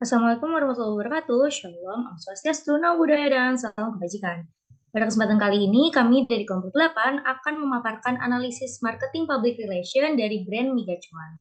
Assalamualaikum warahmatullahi wabarakatuh. Shalom, Om Swastiastu, Namo Buddhaya, dan salam kebajikan. Pada kesempatan kali ini, kami dari kelompok 8 akan memaparkan analisis marketing public relation dari brand Miga Cuan.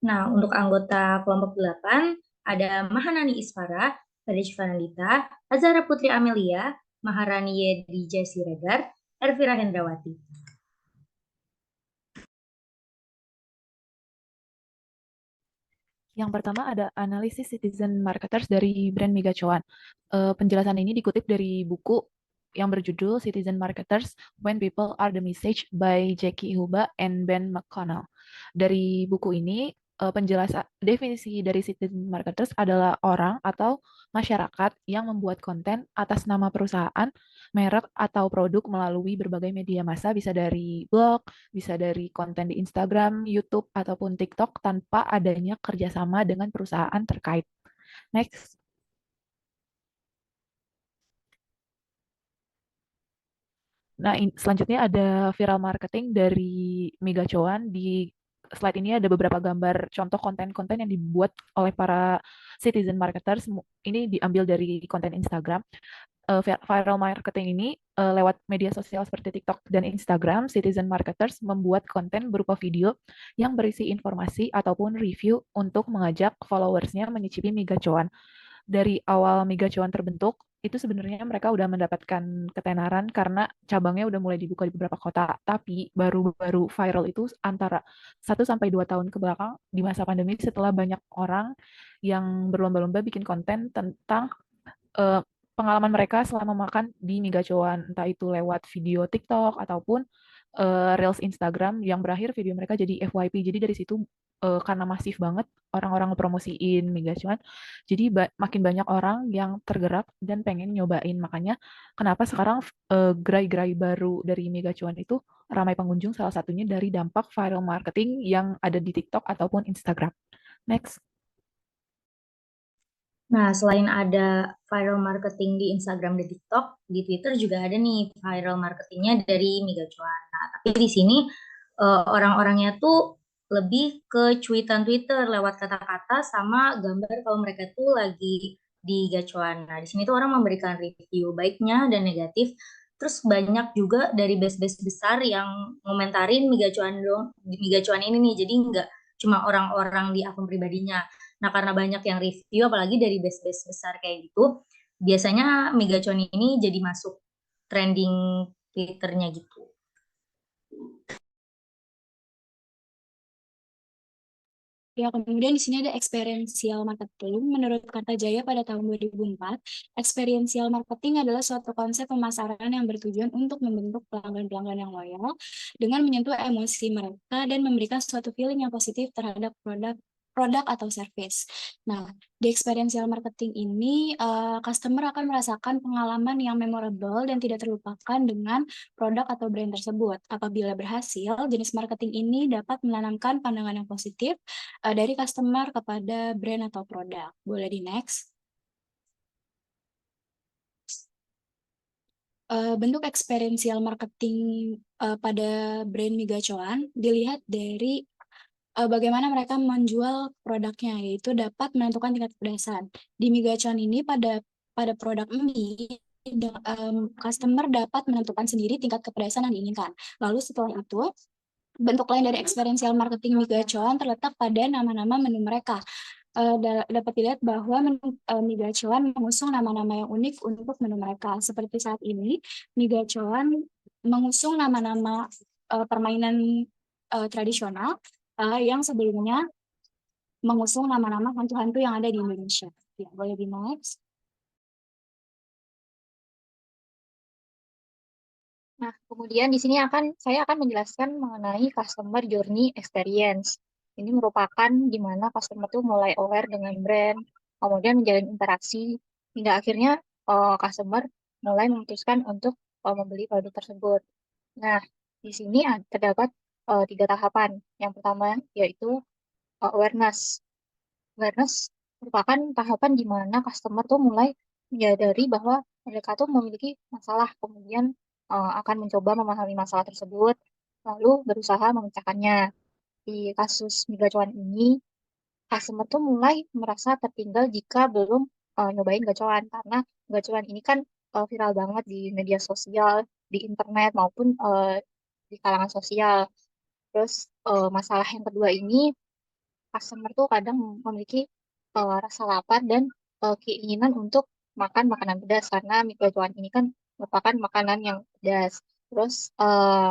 Nah, untuk anggota kelompok 8, ada Mahanani Isfara, Raditya Fanandita, Azara Putri Amelia, Maharani Yedija Siregar, Elvira Hendrawati. Yang pertama ada analisis citizen marketers dari brand Mega Cuan. Penjelasan ini dikutip dari buku yang berjudul Citizen Marketers When People Are the Message by Jackie Huba and Ben McConnell. Dari buku ini, penjelasan definisi dari citizen marketers adalah orang atau masyarakat yang membuat konten atas nama perusahaan, merek, atau produk melalui berbagai media massa, bisa dari blog, bisa dari konten di Instagram, YouTube, ataupun TikTok tanpa adanya kerjasama dengan perusahaan terkait. Next. Nah, selanjutnya ada viral marketing dari Mega Cuan. Di slide ini ada beberapa gambar contoh konten-konten yang dibuat oleh para citizen marketers. Ini diambil dari konten Instagram. Viral marketing ini lewat media sosial seperti TikTok dan Instagram, citizen marketers membuat konten berupa video yang berisi informasi ataupun review untuk mengajak followersnya menyicipi mie gacoan. Dari awal mie gacoan terbentuk, itu sebenarnya mereka udah mendapatkan ketenaran karena cabangnya udah mulai dibuka di beberapa kota. Tapi baru-baru viral itu antara 1 sampai 2 tahun ke belakang di masa pandemi setelah banyak orang yang berlomba-lomba bikin konten tentang uh, pengalaman mereka selama makan di mie gacoan, entah itu lewat video TikTok ataupun Reels Instagram yang berakhir video mereka jadi FYP. Jadi dari situ karena masif banget orang-orang ngepromosiin mie gacoan, jadi makin banyak orang yang tergerak dan pengen nyobain. Makanya kenapa sekarang gerai-gerai baru dari mie gacoan itu ramai pengunjung, salah satunya dari dampak viral marketing yang ada di TikTok ataupun Instagram. Next. Nah, selain ada viral marketing di Instagram dan TikTok, di Twitter juga ada nih viral marketingnya dari Miga Cuan. Nah, tapi di sini orang-orangnya tuh lebih ke cuitan Twitter lewat kata-kata sama gambar kalau mereka tuh lagi di gacuan. Nah, di sini tuh orang memberikan review baiknya dan negatif. Terus banyak juga dari base-base besar yang ngomentarin Miga Cuan dong, Miga Cuan ini nih. Jadi nggak cuma orang-orang di akun pribadinya. Nah, karena banyak yang review, apalagi dari base-base besar kayak gitu, biasanya Megacon ini jadi masuk trending Twitternya gitu. Ya, kemudian di sini ada experiential marketing. Menurut Kartajaya pada tahun 2004, experiential marketing adalah suatu konsep pemasaran yang bertujuan untuk membentuk pelanggan-pelanggan yang loyal dengan menyentuh emosi mereka dan memberikan suatu feeling yang positif terhadap produk atau service. Nah, di experiential marketing ini, customer akan merasakan pengalaman yang memorable dan tidak terlupakan dengan produk atau brand tersebut. Apabila berhasil, jenis marketing ini dapat menanamkan pandangan yang positif dari customer kepada brand atau produk. Boleh di next. Bentuk experiential marketing pada brand Migacoan dilihat dari bagaimana mereka menjual produknya, yaitu dapat menentukan tingkat kepedasan. Di Migacoan ini pada produk mie, customer dapat menentukan sendiri tingkat kepedasan yang diinginkan. Lalu setelah itu, bentuk lain dari experiential marketing Migacoan terletak pada nama-nama menu mereka. Dapat dilihat bahwa mie gacoan mengusung nama-nama yang unik untuk menu mereka. Seperti saat ini, mie gacoan mengusung nama-nama permainan tradisional yang sebelumnya mengusung nama-nama hantu-hantu yang ada di Indonesia. Ya, boleh di next. Nah, kemudian di sini saya akan menjelaskan mengenai customer journey experience. Ini merupakan di mana customer tuh mulai aware dengan brand, kemudian menjalin interaksi, hingga akhirnya customer mulai memutuskan untuk membeli produk tersebut. Nah, di sini terdapat 3 tahapan. Yang pertama yaitu awareness. Awareness merupakan tahapan di mana customer tuh mulai menyadari bahwa mereka tuh memiliki masalah, kemudian akan mencoba memahami masalah tersebut, lalu berusaha memecahkannya. di kasus Mega Cuan ini, customer tuh mulai merasa tertinggal jika belum nyobain gacuan, karena gacuan ini kan viral banget di media sosial, di internet maupun di kalangan sosial. Terus masalah yang kedua ini, customer tuh kadang memiliki rasa lapar dan keinginan untuk makan makanan pedas, karena mie gacuan ini kan merupakan makanan yang pedas. Terus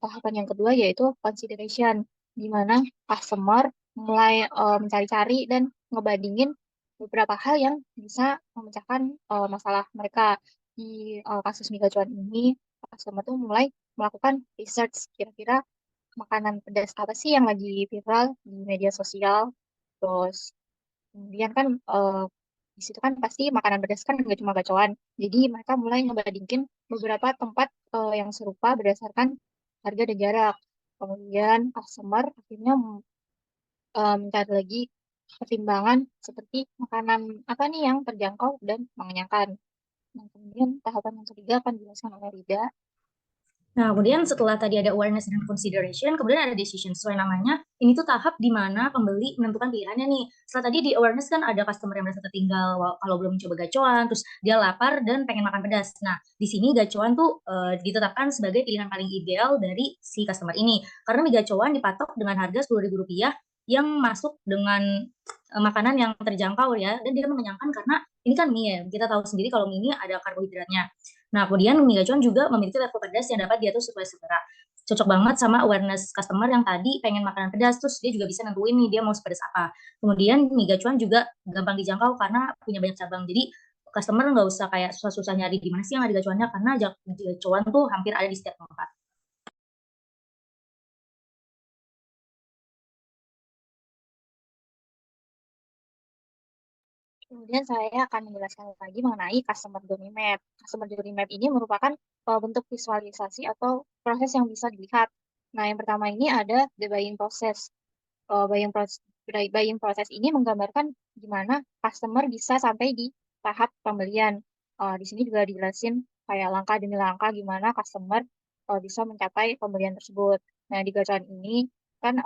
tahapan yang kedua yaitu consideration, di mana customer mulai mencari-cari dan ngebandingin beberapa hal yang bisa memecahkan masalah mereka. Di kasus mie gacuan ini, customer tuh mulai melakukan research, kira-kira makanan pedas apa sih yang lagi viral di media sosial. Terus kemudian kan di situ kan pasti makanan pedas kan nggak cuma gacoan. Jadi mereka mulai ngebandingin beberapa tempat yang serupa berdasarkan harga dan jarak. Kemudian customer akhirnya mencari lagi pertimbangan seperti makanan apa nih yang terjangkau dan mengenyangkan. Nah, kemudian tahapan yang ketiga akan dijelaskan oleh Rida. Nah, kemudian setelah tadi ada awareness dan consideration, kemudian ada decision. Sesuai namanya, ini tuh tahap di mana pembeli menentukan pilihannya nih. Setelah tadi di awareness kan ada customer yang merasa tertinggal kalau belum mencoba gacoan, terus dia lapar dan pengen makan pedas. Nah, di sini gacoan tuh ditetapkan sebagai pilihan paling ideal dari si customer ini. Karena mie gacoan dipatok dengan harga Rp10.000 yang masuk dengan makanan yang terjangkau ya, dan dia mengenyangkan karena ini kan mie ya. Kita tahu sendiri kalau mie ini ada karbohidratnya. Nah, kemudian mie gacuan juga memiliki level pedas yang dapat diatur sesuai selera. Cocok banget sama awareness customer yang tadi pengen makanan pedas, terus dia juga bisa nentuin nih dia mau sepedas apa. Kemudian mie gacuan juga gampang dijangkau karena punya banyak cabang. Jadi customer nggak usah kayak susah-susah nyari di mana sih yang ada gacuannya, karena gacuan tuh hampir ada di setiap tempat. Kemudian saya akan menjelaskan lagi mengenai Customer Journey Map. Customer Journey Map ini merupakan bentuk visualisasi atau proses yang bisa dilihat. Nah, yang pertama ini ada the buying process. Buying process ini menggambarkan gimana customer bisa sampai di tahap pembelian. Di sini juga dijelasin kayak langkah demi langkah gimana customer bisa mencapai pembelian tersebut. Nah, di gacuan ini kan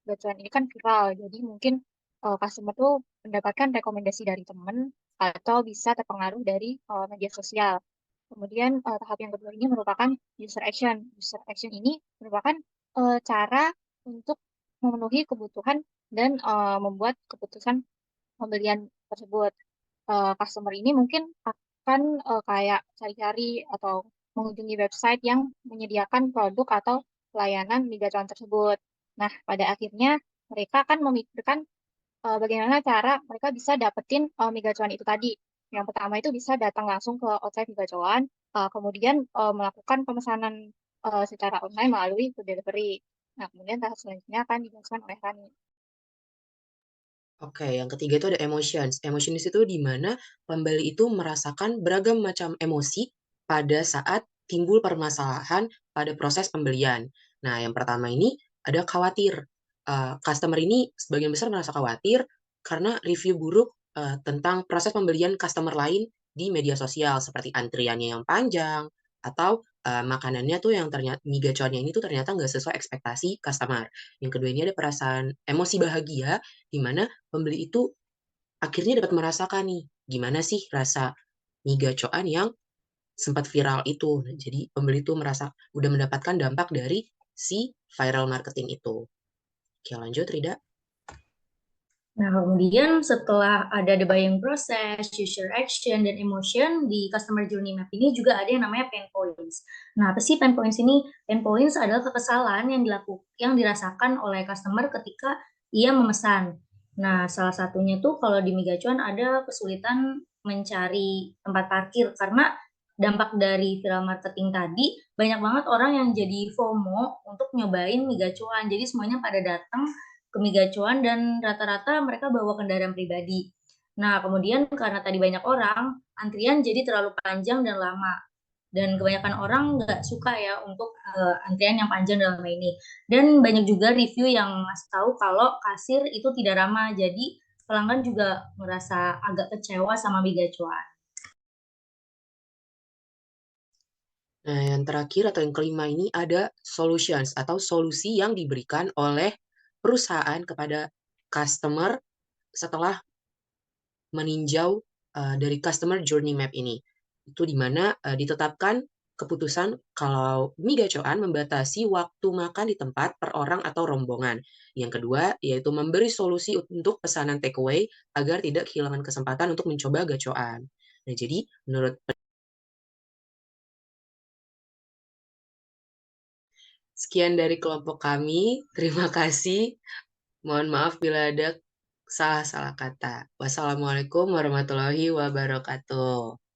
gacuan ini kan viral, jadi mungkin customer tuh mendapatkan rekomendasi dari teman atau bisa terpengaruh dari media sosial. Kemudian tahap yang kedua ini merupakan user action. User action ini merupakan cara untuk memenuhi kebutuhan dan membuat keputusan pembelian tersebut. Customer ini mungkin akan kayak cari-cari atau mengunjungi website yang menyediakan produk atau layanan di gacuan tersebut. Nah, pada akhirnya mereka akan memikirkan bagaimana cara mereka bisa dapetin mie gacuan itu tadi. Yang pertama itu bisa datang langsung ke outlet mie gacuan, kemudian melakukan pemesanan secara online melalui food delivery. Nah, kemudian tahap selanjutnya akan dijelaskan oleh Rani. Oke, yang ketiga itu ada emotions. Emotions itu di mana pembeli itu merasakan beragam macam emosi pada saat timbul permasalahan pada proses pembelian. Nah, yang pertama ini ada khawatir. Customer ini sebagian besar merasa khawatir karena review buruk tentang proses pembelian customer lain di media sosial, seperti antriannya yang panjang, atau makanannya tuh yang ternyata mie gacornya ini tuh ternyata nggak sesuai ekspektasi customer. Yang kedua ini ada perasaan emosi bahagia, di mana pembeli itu akhirnya dapat merasakan nih, gimana sih rasa mie gacoan yang sempat viral itu. Nah, jadi pembeli itu merasa udah mendapatkan dampak dari si viral marketing itu. Oke, lanjut Rida. Nah, kemudian setelah ada the buying process, user action, dan emotion, di customer journey map ini juga ada yang namanya pain points. Nah, apa sih pain points ini? Pain points adalah kekesalan yang dirasakan oleh customer ketika ia memesan. Nah, salah satunya tuh kalau di Migacuan ada kesulitan mencari tempat parkir karena dampak dari viral marketing tadi, banyak banget orang yang jadi FOMO untuk nyobain Migacuan. Jadi semuanya pada datang ke Migacuan dan rata-rata mereka bawa kendaraan pribadi. Nah, kemudian karena tadi banyak orang, antrian jadi terlalu panjang dan lama. Dan kebanyakan orang nggak suka ya untuk antrian yang panjang dalam hal ini. Dan banyak juga review yang ngasih tahu kalau kasir itu tidak ramah. Jadi pelanggan juga merasa agak kecewa sama Migacuan. Nah, yang terakhir atau yang kelima ini ada solutions atau solusi yang diberikan oleh perusahaan kepada customer setelah meninjau dari customer journey map ini. Itu di mana ditetapkan keputusan kalau Mi Gacoan membatasi waktu makan di tempat per orang atau rombongan. Yang kedua, yaitu memberi solusi untuk pesanan takeaway agar tidak kehilangan kesempatan untuk mencoba gacoan. Nah, jadi menurut sekian dari kelompok kami, terima kasih. Mohon maaf bila ada salah-salah kata. Wassalamualaikum warahmatullahi wabarakatuh.